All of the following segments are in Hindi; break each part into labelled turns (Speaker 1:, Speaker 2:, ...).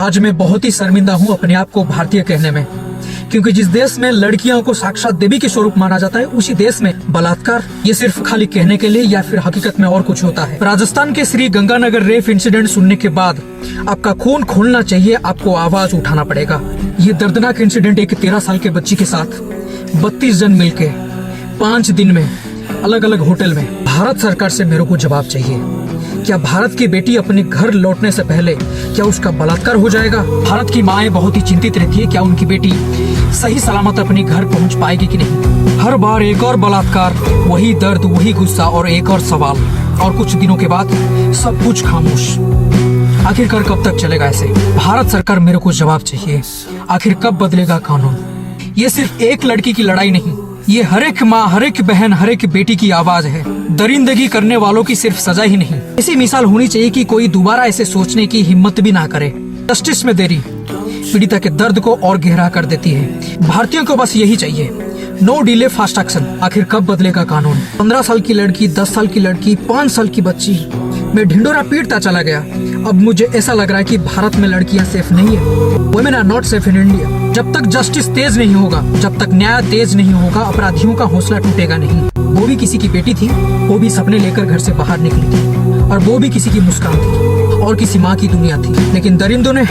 Speaker 1: आज मैं बहुत ही शर्मिंदा हूँ अपने आप को भारतीय कहने में, क्योंकि जिस देश में लड़कियों को साक्षात देवी के स्वरूप माना जाता है, उसी देश में बलात्कार ये सिर्फ खाली कहने के लिए या फिर हकीकत में और कुछ होता है। राजस्थान के श्री गंगानगर रेप इंसिडेंट सुनने के बाद आपका खून खोलना चाहिए, आपको आवाज उठाना पड़ेगा। ये दर्दनाक इंसिडेंट एक 13 साल के बच्ची के साथ 32 जन मिलके 5 दिन में अलग अलग होटल में। भारत सरकार से मेरे को जवाब चाहिए। क्या भारत की बेटी अपने घर लौटने से पहले क्या उसका बलात्कार हो जाएगा? भारत की माएं बहुत ही चिंतित रहती है, क्या उनकी बेटी सही सलामत अपने घर पहुंच पाएगी कि नहीं। हर बार एक और बलात्कार, वही दर्द, वही गुस्सा और एक और सवाल, और कुछ दिनों के बाद सब कुछ खामोश। आखिरकार कब तक चलेगा ऐसे? भारत सरकार मेरे को जवाब चाहिए। आखिर कब बदलेगा कानून? ये सिर्फ एक लड़की की लड़ाई नहीं, ये हर एक माँ, हर एक बहन, हर एक बेटी की आवाज है। दरिंदगी करने वालों की सिर्फ सजा ही नहीं, ऐसी मिसाल होनी चाहिए कि कोई दोबारा ऐसे सोचने की हिम्मत भी ना करे। जस्टिस में देरी पीड़िता के दर्द को और गहरा कर देती है। भारतीयों को बस यही चाहिए, नो डिले, फास्ट एक्शन। आखिर कब बदलेगा कानून? 15 साल की लड़की, 10 साल की लड़की, 5 साल की बच्ची, मैं ढिंडोरा पीटता चला गया। अब मुझे ऐसा लग रहा है कि भारत में लड़कियां सेफ नहीं है। Women are not safe in India. जब तक जस्टिस तेज नहीं होगा, जब तक न्याय तेज नहीं होगा, अपराधियों का हौसला टूटेगा नहीं। वो भी किसी की बेटी थी, वो भी सपने लेकर घर से बाहर निकली थी, और वो भी किसी की मुस्कान थी और किसी माँ की दुनिया थी। लेकिन दरिंदों ने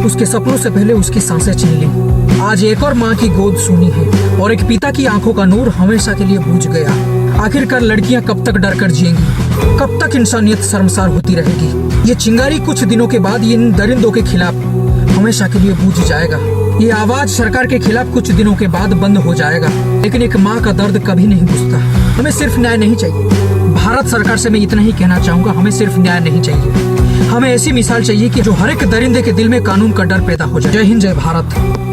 Speaker 1: उसके सपनों से पहले उसकी सांसें छीन ली। आज एक और माँ की गोद सुनी है और एक पिता की आंखों का नूर हमेशा के लिए बुझ गया। आखिरकार लड़कियां कब तक डर कर जिएंगी? कब तक इंसानियत शर्मसार होती रहेगी? ये चिंगारी कुछ दिनों के बाद इन दरिंदों के खिलाफ हमेशा के लिए बुझ जाएगा। ये आवाज सरकार के खिलाफ कुछ दिनों के बाद बंद हो जाएगा, लेकिन एक माँ का दर्द कभी नहीं बुझता। हमें सिर्फ न्याय नहीं चाहिए। भारत सरकार से मैं इतना ही कहना चाहूंगा, हमें सिर्फ न्याय नहीं चाहिए, हमें ऐसी मिसाल चाहिए कि जो हर एक दरिंदे के दिल में कानून का डर पैदा हो जाए। जय हिंद, जय भारत।